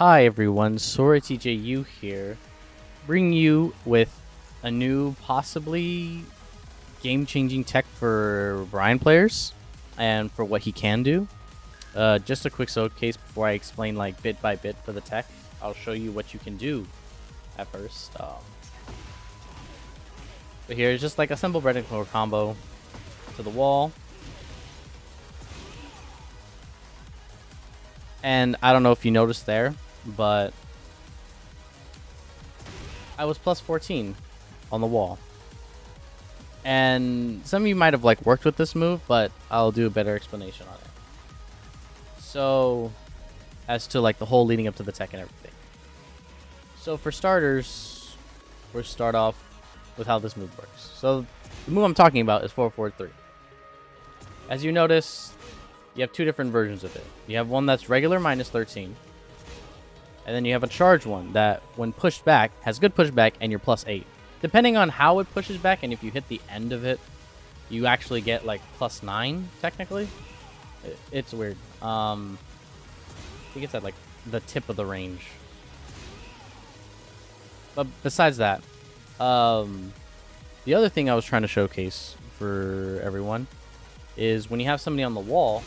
Hi everyone, Sora TJU here, bringing you with a new, possibly game-changing tech for Bryan players and for what he can do. Just a quick showcase before I explain like bit by bit for the tech. I'll show you what you can do at first. But here is just like a simple bread and clover combo to the wall. And I don't know if you noticed there, but I was plus 14 on the wall. And some of you might have like worked with this move, but I'll do a better explanation on it. So, as to like the whole leading up to the tech and everything. So for starters, we'll start off with how this move works. So the move I'm talking about is 4-4-3. As you notice, you have two different versions of it. You have one that's regular minus 13. And then you have a charge one that, when pushed back, has good pushback and you're plus 8. Depending on how it pushes back and if you hit the end of it, you actually get like plus 9, technically. It's weird. I think it's at like the tip of the range. But besides that, the other thing I was trying to showcase for everyone is when you have somebody on the wall,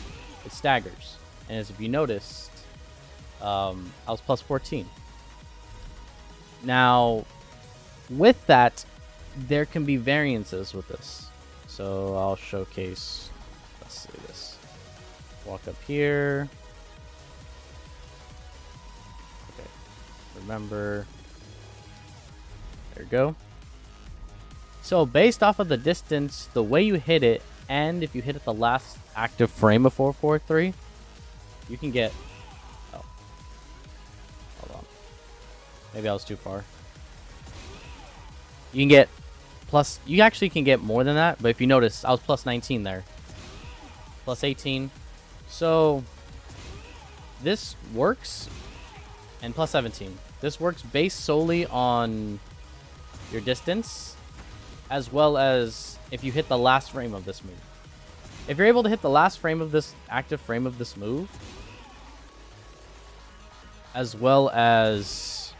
it staggers. And as if you noticed, I was plus 14. Now, with that, there can be variances with this. So I'll showcase, let's see this. Walk up here. Okay, remember. There you go. So based off of the distance, the way you hit it, and if you hit it the last active frame of 4-4-3, you can get... Oh. Hold on. Maybe I was too far. You can get plus... You actually can get more than that, but if you notice, I was plus 19 there. Plus 18. So, this works... And plus 17. This works based solely on your distance, as well as if you hit the last frame of this move. If you're able to hit the last frame of this active frame of this move, as well as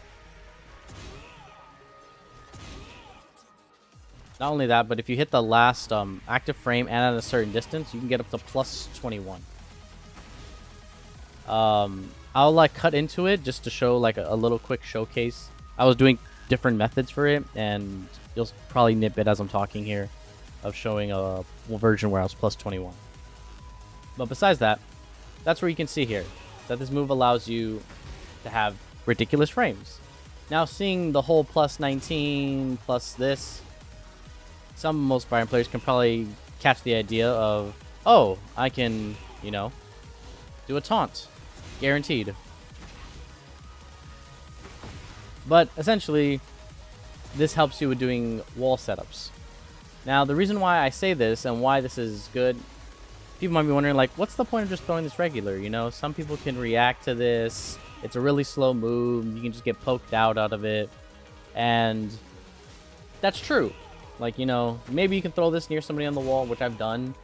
not only that, but if you hit the last active frame and at a certain distance, you can get up to plus 21. I'll like cut into it just to show like a little quick showcase. I was doing different methods for it, and you'll probably nip it as I'm talking here, of showing a version where I was plus 21. But besides that, that's where you can see here that this move allows you to have ridiculous frames. Now, seeing the whole plus 19 plus this, most Bryan players can probably catch the idea of, oh, I can, you know, do a taunt. Guaranteed. But essentially, this helps you with doing wall setups. Now, the reason why I say this and why this is good, people might be wondering, like, what's the point of just throwing this regular? You know, some people can react to this. It's a really slow move. You can just get poked out of it. And that's true. Like, you know, maybe you can throw this near somebody on the wall, which I've done,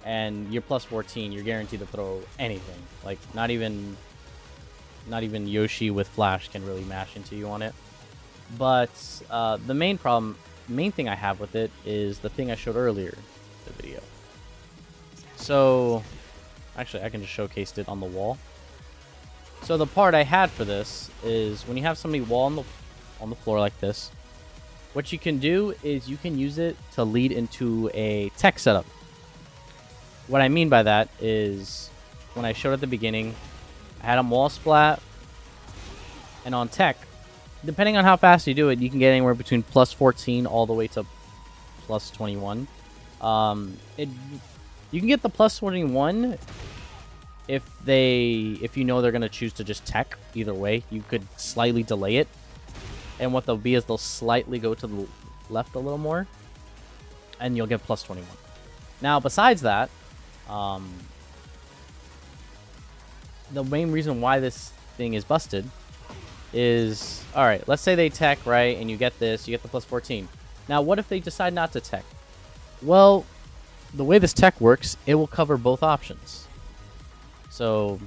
and you're plus 14. You're guaranteed to throw anything. Like, not even Yoshi with Flash can really mash into you on it. But the main thing I have with it is the thing I showed earlier in the video. So, actually, I can just showcase it on the wall. So the part I had for this is when you have somebody wall on the floor like this, what you can do is you can use it to lead into a tech setup. What I mean by that is, when I showed at the beginning, I had him wall splat, and on tech, depending on how fast you do it, you can get anywhere between plus 14 all the way to plus 21. You can get the plus 21 if you know they're gonna choose to just tech. Either way, you could slightly delay it, and what they'll be is they'll slightly go to the left a little more, and you'll get plus 21. Now, besides that, the main reason why this thing is busted is, alright, let's say they tech, right, and you get this, you get the plus 14. Now, what if they decide not to tech? Well, the way this tech works, it will cover both options. So,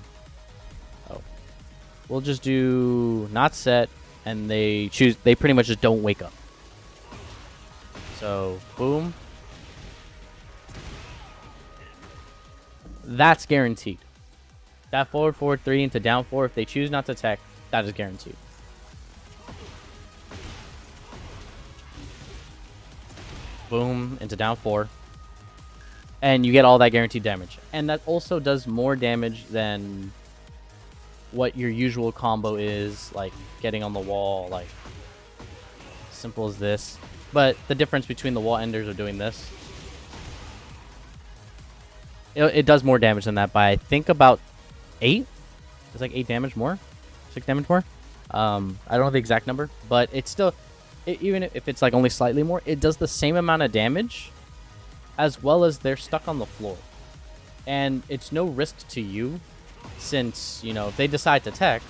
we'll just do not set, and they pretty much just don't wake up. So, boom. That's guaranteed. That forward, forward 3 into down 4, if they choose not to tech, that is guaranteed. Boom, into down 4. And you get all that guaranteed damage. And that also does more damage than what your usual combo is, like getting on the wall, like simple as this. But the difference between the wall enders are doing this. It does more damage than that by, I think, about 8. It's like 8 damage more, 6 damage more. I don't know the exact number, but it's still, even if it's like only slightly more, it does the same amount of damage, as well as they're stuck on the floor, and it's no risk to you, since you know if they decide to tech.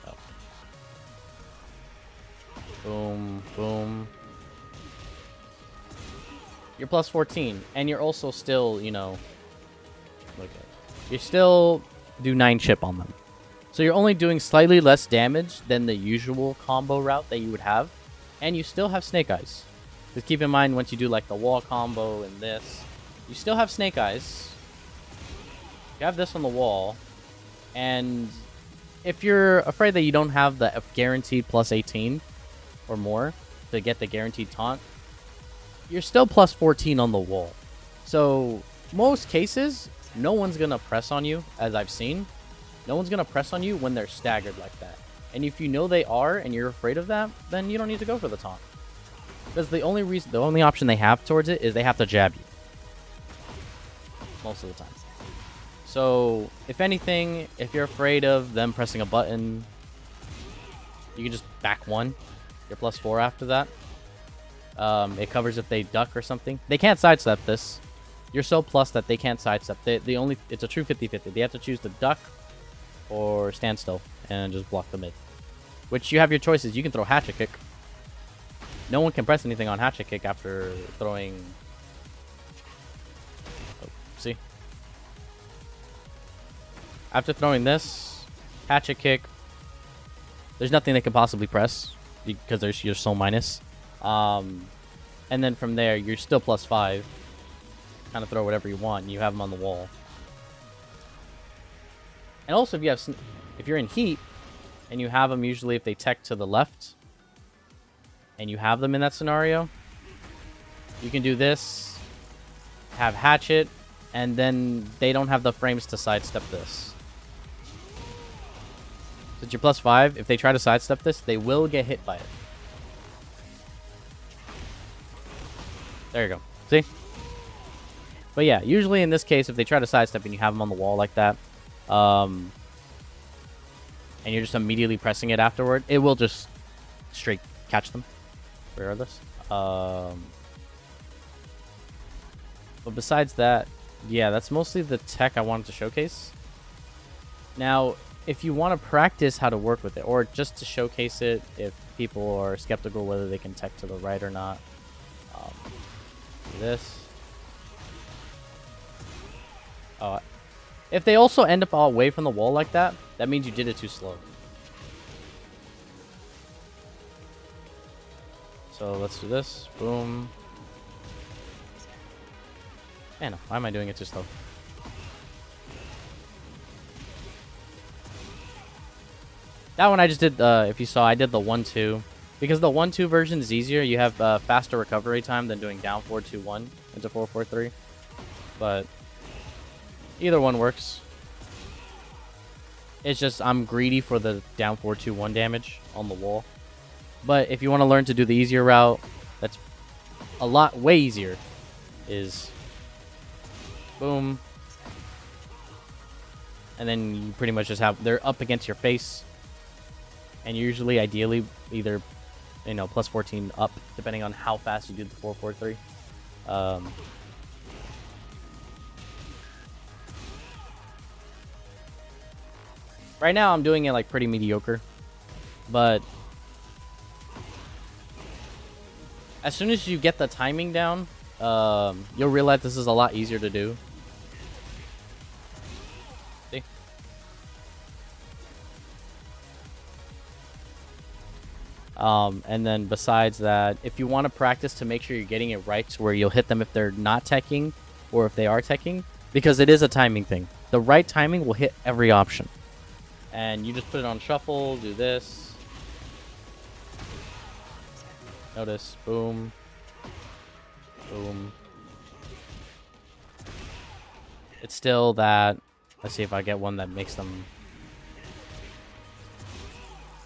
Oh. Boom, boom. You're plus 14, and you're also still, you know, look at it. You still do 9 chip on them. So you're only doing slightly less damage than the usual combo route that you would have. And you still have Snake Eyes. Just keep in mind, once you do like the wall combo and this, you still have Snake Eyes. You have this on the wall. And if you're afraid that you don't have the guaranteed plus 18 or more to get the guaranteed taunt, you're still plus 14 on the wall. So most cases, no one's going to press on you, as I've seen. No one's going to press on you when they're staggered like that. And if you know they are and you're afraid of that, then you don't need to go for the taunt. Because the only option they have towards it is they have to jab you. Most of the time. So, if anything, if you're afraid of them pressing a button, you can just back 1. You're plus 4 after that. It covers if they duck or something. They can't sidestep this. You're so plus that they can't sidestep. It's a true 50-50. They have to choose to duck or stand still and just block the mid. Which you have your choices. You can throw hatchet kick. No one can press anything on hatchet kick after throwing... Oh, see? After throwing this, hatchet kick, there's nothing they can possibly press because you're so minus. And then from there, you're still plus 5. Kind of throw whatever you want, and you have them on the wall. And also, if you're in heat, and you have them usually if they tech to the left, and you have them in that scenario, you can do this, have hatchet, and then they don't have the frames to sidestep this. Since you're plus 5, if they try to sidestep this, they will get hit by it. There you go. See? But yeah, usually in this case, if they try to sidestep and you have them on the wall like that, and you're just immediately pressing it afterward, it will just straight catch them. Regardless. But besides that, yeah, that's mostly the tech I wanted to showcase. Now, if you want to practice how to work with it, or just to showcase it if people are skeptical whether they can tech to the right or not, do this. If they also end up all away from the wall like that, that means you did it too slow. So let's do this. Boom. Man, why am I doing it too slow? That one I just did, if you saw, I did the 1-2. Because the 1-2 version is easier. You have faster recovery time than doing down 4-2-1 into 4-4-3. But either one works. It's just I'm greedy for the down 4-2-1 damage on the wall. But if you want to learn to do the easier route, that's a lot way easier, is boom. And then you pretty much just have, they're up against your face. And usually, ideally, either, you know, plus 14 up, depending on how fast you do the 4-4-3. Right now, I'm doing it like pretty mediocre, but as soon as you get the timing down, you'll realize this is a lot easier to do. See? And then besides that, if you want to practice to make sure you're getting it right to where you'll hit them if they're not teching or if they are teching, because it is a timing thing. The right timing will hit every option. And you just put it on shuffle, do this. Notice, boom. Boom. It's still that. Let's see if I get one that makes them.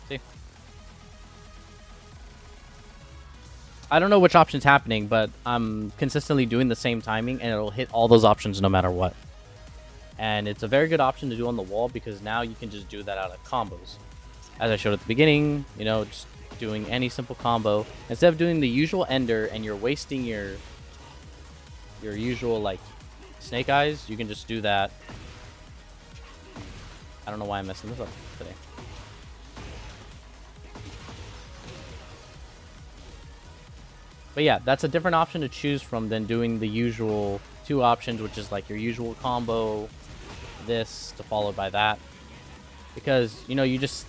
See? I don't know which option's happening, but I'm consistently doing the same timing, and it'll hit all those options no matter what. And it's a very good option to do on the wall because now you can just do that out of combos. As I showed at the beginning, you know, just doing any simple combo. Instead of doing the usual ender and you're wasting your usual, like, snake eyes, you can just do that. I don't know why I'm messing this up today. But yeah, that's a different option to choose from than doing the usual 2 options, which is like your usual combo, this to followed by that. Because, you know, you just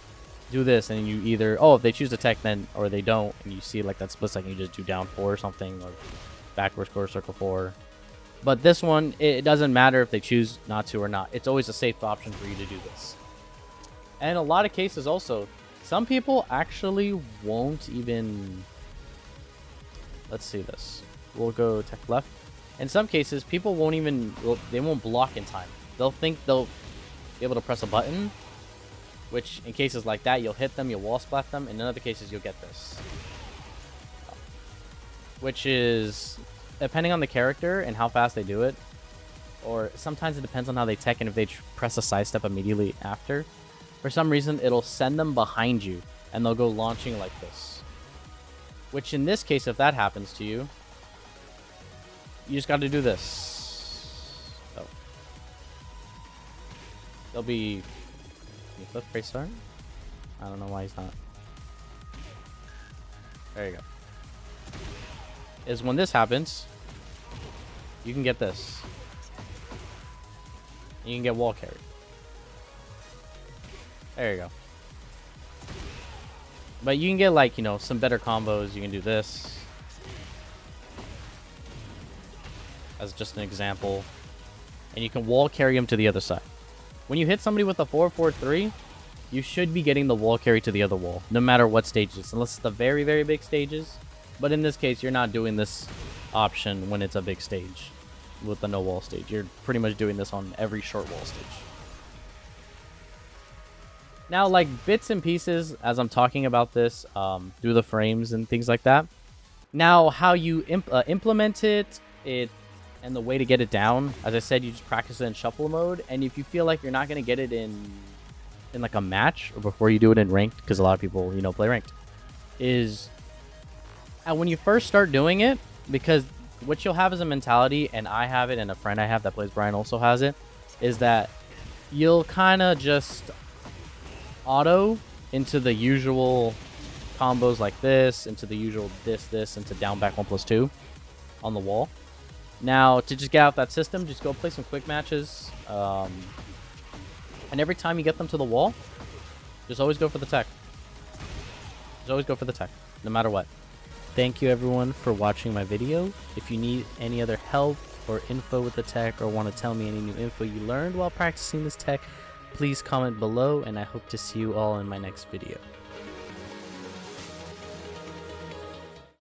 do this and you either, oh, if they choose to tech then, or they don't, and you see like that split second, you just do down 4 or something, or backwards score circle 4. But this one, it doesn't matter if they choose not to or not. It's always a safe option for you to do this. And in a lot of cases also, some people actually won't even... Let's see this. We'll go tech left. In some cases, people won't even... They won't block in time. They'll think they'll be able to press a button, which in cases like that, you'll hit them, you'll wall splat them. In other cases, you'll get this. Which is... depending on the character and how fast they do it, or sometimes it depends on how they tech and if they press a sidestep immediately after. For some reason, it'll send them behind you, and they'll go launching like this. Which in this case, if that happens to you, you just got to do this. Oh. They'll be... Can you flip face start? I don't know why he's not. There you go. Is when this happens, you can get this. You can get wall carry. There you go. But you can get, like, you know, some better combos. You can do this as just an example. And you can wall carry them to the other side. When you hit somebody with a 4-4-3, you should be getting the wall carry to the other wall, no matter what stages, unless it's the very, very big stages. But in this case, you're not doing this option when it's a big stage with the no wall stage. You're pretty much doing this on every short wall stage. Now, like bits and pieces, as I'm talking about this, through the frames and things like that. Now, how you implement it, and the way to get it down, as I said, you just practice it in shuffle mode. And if you feel like you're not going to get it in like a match, or before you do it in ranked, because a lot of people, you know, play ranked, is... And when you first start doing it, because what you'll have as a mentality, and I have it, and a friend I have that plays Bryan also has it, is that you'll kind of just auto into the usual combos like this, into the usual this, into down back 1+2 on the wall. Now, to just get out that system, just go play some quick matches. And every time you get them to the wall, just always go for the tech. Just always go for the tech, no matter what. Thank you everyone for watching my video. If you need any other help or info with the tech, or want to tell me any new info you learned while practicing this tech, please comment below, and I hope to see you all in my next video.